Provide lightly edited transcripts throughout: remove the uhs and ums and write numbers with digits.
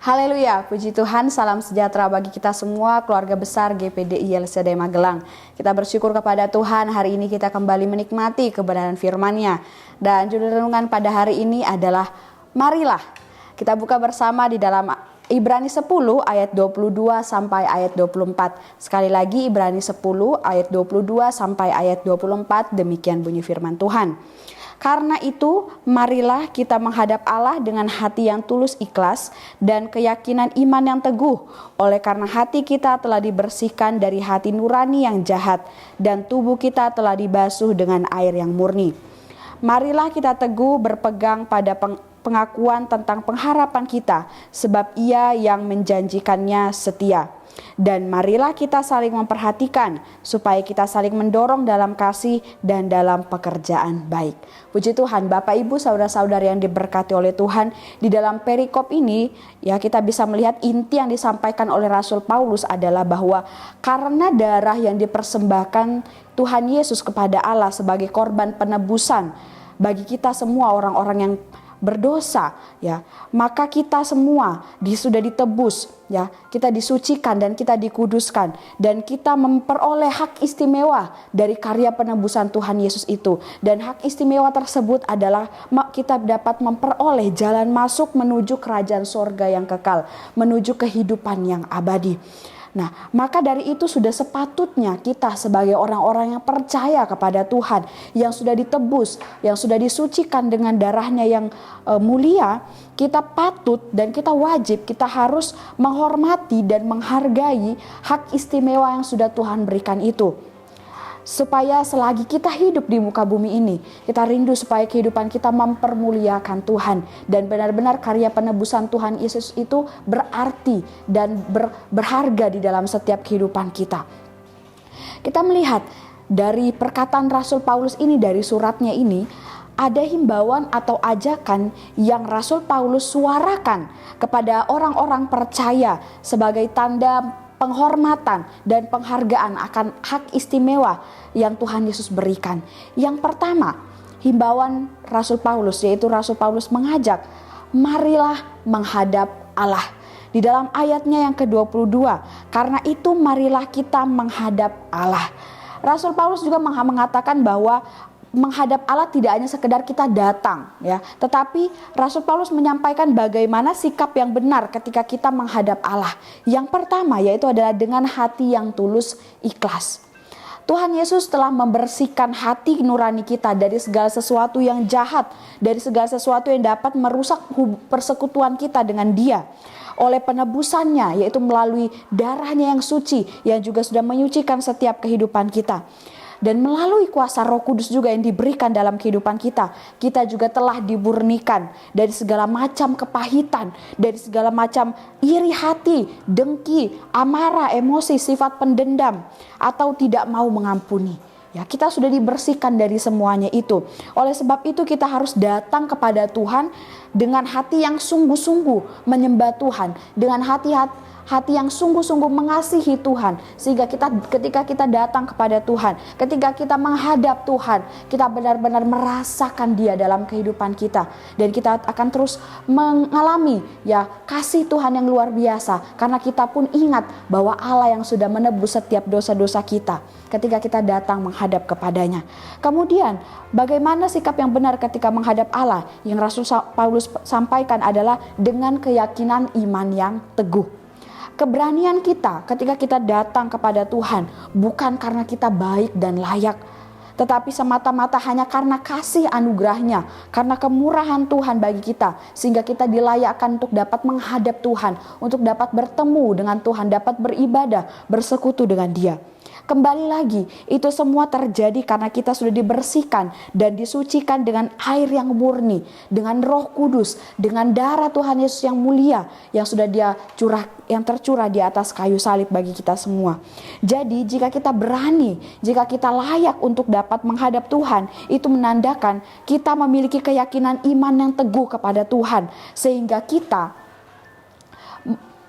Haleluya, puji Tuhan, salam sejahtera bagi kita semua, keluarga besar GPDI LCD Magelang. Kita bersyukur kepada Tuhan, hari ini kita kembali menikmati kebenaran firman-Nya. Dan judul renungan pada hari ini adalah marilah. Kita buka bersama di dalam Ibrani 10 ayat 22 sampai ayat 24. Sekali lagi Ibrani 10 ayat 22 sampai ayat 24, demikian bunyi firman Tuhan. Karena itu, marilah kita menghadap Allah dengan hati yang tulus ikhlas dan keyakinan iman yang teguh. Oleh karena hati kita telah dibersihkan dari hati nurani yang jahat dan tubuh kita telah dibasuh dengan air yang murni. Marilah kita teguh berpegang pada pengakuan tentang pengharapan kita, sebab Ia yang menjanjikannya setia. Dan marilah kita saling memperhatikan supaya kita saling mendorong dalam kasih dan dalam pekerjaan baik. Puji Tuhan, Bapak Ibu saudara-saudari yang diberkati oleh Tuhan, di dalam perikop ini ya kita bisa melihat inti yang disampaikan oleh Rasul Paulus adalah bahwa karena darah yang dipersembahkan Tuhan Yesus kepada Allah sebagai korban penebusan bagi kita semua orang-orang yang berdosa, ya, maka kita semua sudah ditebus, ya, kita disucikan dan kita dikuduskan dan kita memperoleh hak istimewa dari karya penebusan Tuhan Yesus itu. Dan hak istimewa tersebut adalah kita dapat memperoleh jalan masuk menuju kerajaan sorga yang kekal, menuju kehidupan yang abadi. Nah, maka dari itu sudah sepatutnya kita sebagai orang-orang yang percaya kepada Tuhan, yang sudah ditebus, yang sudah disucikan dengan darahnya yang mulia, kita patut dan kita wajib, kita harus menghormati dan menghargai hak istimewa yang sudah Tuhan berikan itu. Supaya selagi kita hidup di muka bumi ini, kita rindu supaya kehidupan kita mempermuliakan Tuhan. Dan benar-benar karya penebusan Tuhan Yesus itu berarti dan berharga di dalam setiap kehidupan kita. Kita melihat dari perkataan Rasul Paulus ini, dari suratnya ini, ada himbauan atau ajakan yang Rasul Paulus suarakan kepada orang-orang percaya sebagai tanda penghormatan dan penghargaan akan hak istimewa yang Tuhan Yesus berikan. Yang pertama, himbauan Rasul Paulus, yaitu Rasul Paulus mengajak, marilah menghadap Allah. Di dalam ayatnya yang ke-22, karena itu marilah kita menghadap Allah. Rasul Paulus juga mengatakan bahwa menghadap Allah tidak hanya sekedar kita datang, ya, tetapi Rasul Paulus menyampaikan bagaimana sikap yang benar ketika kita menghadap Allah. Yang pertama yaitu adalah dengan hati yang tulus ikhlas. Tuhan Yesus telah membersihkan hati nurani kita dari segala sesuatu yang jahat, dari segala sesuatu yang dapat merusak persekutuan kita dengan Dia. Oleh penebusannya, yaitu melalui darahnya yang suci, yang juga sudah menyucikan setiap kehidupan kita. Dan melalui kuasa Roh Kudus juga yang diberikan dalam kehidupan kita, kita juga telah dimurnikan dari segala macam kepahitan, dari segala macam iri hati, dengki, amarah, emosi, sifat pendendam, atau tidak mau mengampuni. Ya, kita sudah dibersihkan dari semuanya itu. Oleh sebab itu kita harus datang kepada Tuhan dengan hati yang sungguh-sungguh menyembah Tuhan, dengan hati yang sungguh-sungguh mengasihi Tuhan, sehingga ketika kita datang kepada Tuhan, ketika kita menghadap Tuhan, kita benar-benar merasakan Dia dalam kehidupan kita, dan kita akan terus mengalami ya kasih Tuhan yang luar biasa, karena kita pun ingat bahwa Allah yang sudah menebus setiap dosa-dosa kita ketika kita datang menghadap kepadanya. Kemudian bagaimana sikap yang benar ketika menghadap Allah? Yang Rasul Paulus sampaikan adalah dengan keyakinan iman yang teguh. Keberanian kita ketika kita datang kepada Tuhan bukan karena kita baik dan layak, tetapi semata-mata hanya karena kasih anugerahnya, karena kemurahan Tuhan bagi kita, sehingga kita dilayakkan untuk dapat menghadap Tuhan, untuk dapat bertemu dengan Tuhan, dapat beribadah, bersekutu dengan Dia. Kembali lagi, itu semua terjadi karena kita sudah dibersihkan dan disucikan dengan air yang murni, dengan Roh Kudus, dengan darah Tuhan Yesus yang mulia yang sudah yang tercurah di atas kayu salib bagi kita semua. Jadi jika kita berani, jika kita layak untuk dapat menghadap Tuhan, itu menandakan kita memiliki keyakinan iman yang teguh kepada Tuhan, sehingga kita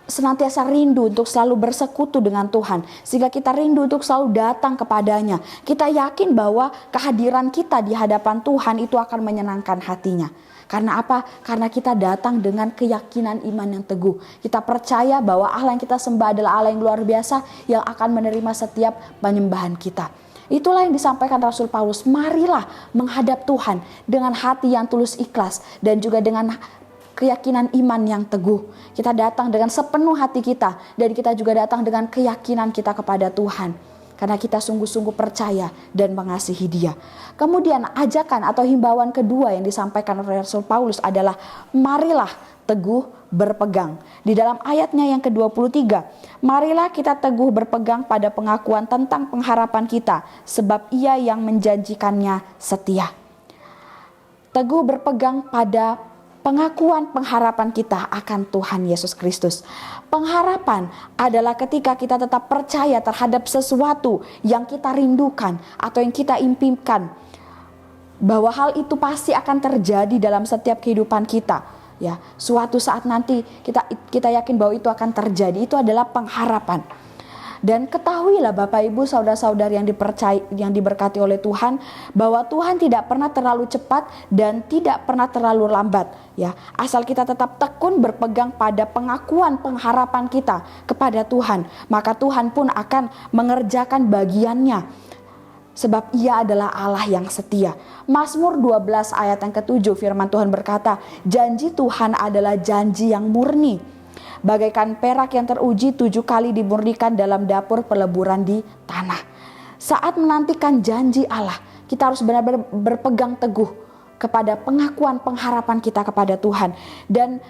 senantiasa rindu untuk selalu bersekutu dengan Tuhan, sehingga kita rindu untuk selalu datang kepadanya. Kita yakin bahwa kehadiran kita di hadapan Tuhan itu akan menyenangkan hatinya. Karena apa? Karena kita datang dengan keyakinan iman yang teguh. Kita percaya bahwa Allah yang kita sembah adalah Allah yang luar biasa, yang akan menerima setiap penyembahan kita. Itulah yang disampaikan Rasul Paulus. Marilah menghadap Tuhan dengan hati yang tulus ikhlas, dan juga dengan keyakinan iman yang teguh. Kita datang dengan sepenuh hati kita, dan kita juga datang dengan keyakinan kita kepada Tuhan, karena kita sungguh-sungguh percaya dan mengasihi Dia. Kemudian ajakan atau himbauan kedua yang disampaikan oleh Rasul Paulus adalah marilah teguh berpegang. Di dalam ayatnya yang ke-23, marilah kita teguh berpegang pada pengakuan tentang pengharapan kita, sebab Ia yang menjanjikannya setia. Teguh berpegang pada pengakuan pengharapan kita akan Tuhan Yesus Kristus. Pengharapan adalah ketika kita tetap percaya terhadap sesuatu yang kita rindukan atau yang kita impikan, bahwa hal itu pasti akan terjadi dalam setiap kehidupan kita. Ya, suatu saat nanti kita yakin bahwa itu akan terjadi. Itu adalah pengharapan. Dan ketahuilah Bapak Ibu saudara-saudari yang diberkati oleh Tuhan, bahwa Tuhan tidak pernah terlalu cepat dan tidak pernah terlalu lambat, ya. Asal kita tetap tekun berpegang pada pengakuan pengharapan kita kepada Tuhan, maka Tuhan pun akan mengerjakan bagiannya, sebab Ia adalah Allah yang setia. Mazmur 12 ayat yang ke-7 firman Tuhan berkata, janji Tuhan adalah janji yang murni, bagaikan perak yang teruji 7 kali dimurnikan dalam dapur peleburan di tanah. Saat menantikan janji Allah, kita harus benar-benar berpegang teguh kepada pengakuan pengharapan kita kepada Tuhan. Dan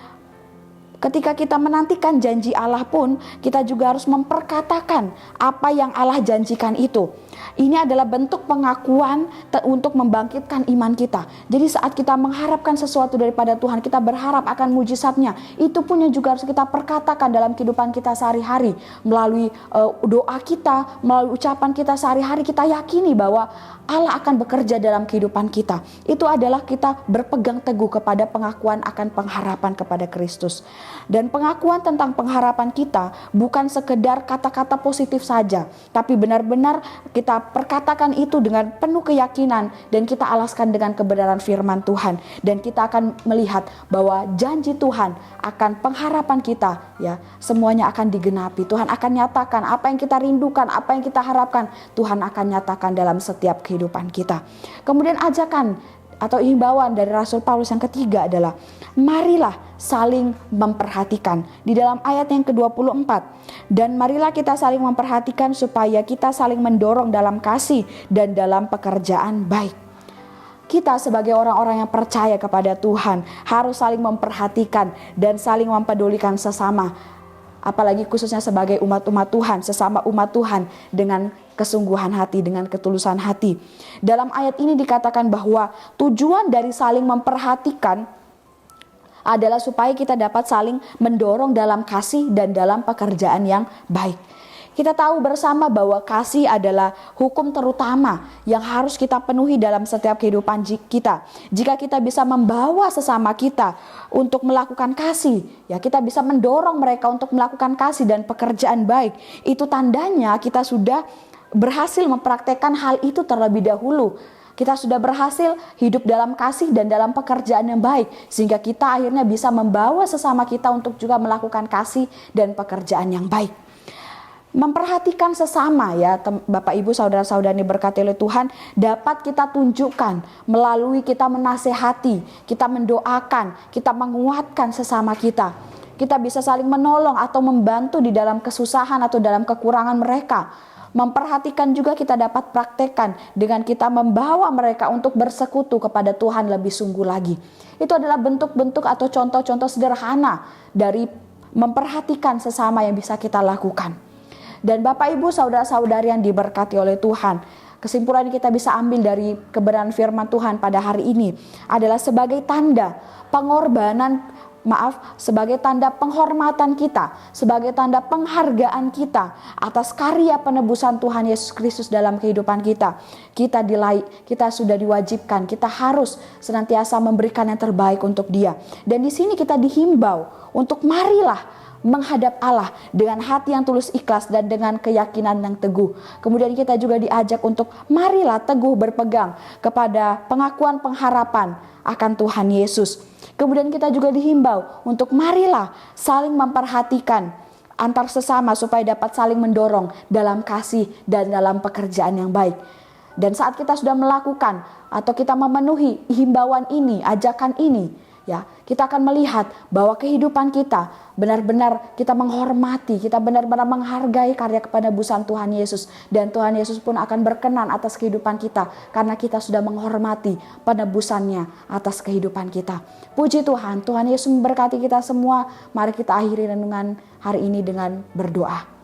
ketika kita menantikan janji Allah pun, kita juga harus memperkatakan apa yang Allah janjikan itu. Ini adalah bentuk pengakuan untuk membangkitkan iman kita. Jadi saat kita mengharapkan sesuatu daripada Tuhan, kita berharap akan mujizatnya. Itu pun yang juga harus kita perkatakan dalam kehidupan kita sehari-hari. Melalui doa kita, melalui ucapan kita sehari-hari, kita yakini bahwa Allah akan bekerja dalam kehidupan kita. Itu adalah kita berpegang teguh kepada pengakuan akan pengharapan kepada Kristus. Dan pengakuan tentang pengharapan kita bukan sekedar kata-kata positif saja, tapi benar-benar kita perkatakan itu dengan penuh keyakinan, dan kita alaskan dengan kebenaran firman Tuhan, dan kita akan melihat bahwa janji Tuhan akan pengharapan kita, ya, semuanya akan digenapi. Tuhan akan nyatakan apa yang kita rindukan, apa yang kita harapkan, Tuhan akan nyatakan dalam setiap kehidupan kita. Kemudian ajakan atau himbauan dari Rasul Paulus yang ketiga adalah marilah saling memperhatikan. Di dalam ayat yang ke-24, dan marilah kita saling memperhatikan supaya kita saling mendorong dalam kasih dan dalam pekerjaan baik. Kita sebagai orang-orang yang percaya kepada Tuhan harus saling memperhatikan dan saling mempedulikan sesama, apalagi khususnya sebagai umat-umat Tuhan, sesama umat Tuhan, dengan kesungguhan hati, dengan ketulusan hati. Dalam ayat ini dikatakan bahwa tujuan dari saling memperhatikan adalah supaya kita dapat saling mendorong dalam kasih dan dalam pekerjaan yang baik. Kita tahu bersama bahwa kasih adalah hukum terutama yang harus kita penuhi dalam setiap kehidupan kita. Jika kita bisa membawa sesama kita untuk melakukan kasih, ya, kita bisa mendorong mereka untuk melakukan kasih dan pekerjaan baik. Itu tandanya kita sudah berhasil mempraktekkan hal itu terlebih dahulu. Kita sudah berhasil hidup dalam kasih dan dalam pekerjaan yang baik, sehingga kita akhirnya bisa membawa sesama kita untuk juga melakukan kasih dan pekerjaan yang baik. Memperhatikan sesama, ya Bapak Ibu saudara-saudari berkati oleh Tuhan, dapat kita tunjukkan melalui kita menasehati, kita mendoakan, kita menguatkan sesama kita. Kita bisa saling menolong atau membantu di dalam kesusahan atau dalam kekurangan mereka. Memperhatikan juga kita dapat praktekkan dengan kita membawa mereka untuk bersekutu kepada Tuhan lebih sungguh lagi. Itu adalah bentuk-bentuk atau contoh-contoh sederhana dari memperhatikan sesama yang bisa kita lakukan. Dan Bapak Ibu saudara-saudari yang diberkati oleh Tuhan, kesimpulan yang kita bisa ambil dari kebenaran firman Tuhan pada hari ini adalah sebagai tanda sebagai tanda penghormatan kita, sebagai tanda penghargaan kita atas karya penebusan Tuhan Yesus Kristus dalam kehidupan kita. Kita sudah diwajibkan, kita harus senantiasa memberikan yang terbaik untuk Dia. Dan di sini kita dihimbau untuk marilah menghadap Allah dengan hati yang tulus ikhlas dan dengan keyakinan yang teguh. Kemudian kita juga diajak untuk marilah teguh berpegang kepada pengakuan pengharapan akan Tuhan Yesus. Kemudian kita juga dihimbau untuk marilah saling memperhatikan antar sesama supaya dapat saling mendorong dalam kasih dan dalam pekerjaan yang baik. Dan saat kita sudah melakukan atau kita memenuhi himbauan ini, ajakan ini, ya, kita akan melihat bahwa kehidupan kita benar-benar kita menghormati, kita benar-benar menghargai karya kepenebusan Tuhan Yesus, dan Tuhan Yesus pun akan berkenan atas kehidupan kita karena kita sudah menghormati penebusannya atas kehidupan kita. Puji Tuhan, Tuhan Yesus memberkati kita semua. Mari kita akhiri renungan hari ini dengan berdoa.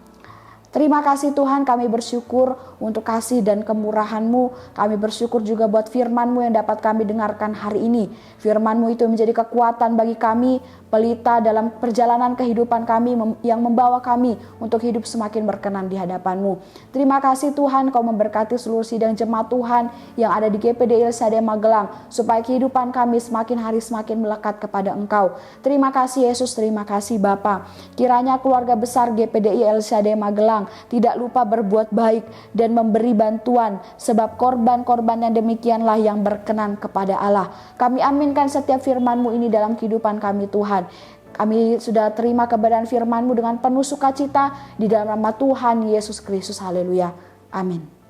Terima kasih Tuhan, kami bersyukur untuk kasih dan kemurahan-Mu. Kami bersyukur juga buat firman-Mu yang dapat kami dengarkan hari ini. Firman-Mu itu menjadi kekuatan bagi kami, pelita dalam perjalanan kehidupan kami yang membawa kami untuk hidup semakin berkenan di hadapan-Mu. Terima kasih Tuhan, Kau memberkati seluruh sidang jemaat Tuhan yang ada di GPD ILSAD Magelang, supaya kehidupan kami semakin hari semakin melekat kepada Engkau. Terima kasih Yesus, terima kasih Bapa. Kiranya keluarga besar GPDI ILSAD Magelang tidak lupa berbuat baik dan memberi bantuan, sebab korban-korban yang demikianlah yang berkenan kepada Allah. Kami aminkan setiap firman-Mu ini dalam kehidupan kami Tuhan. Kami sudah terima kebenaran firman-Mu dengan penuh sukacita di dalam nama Tuhan Yesus Kristus. Haleluya. Amin.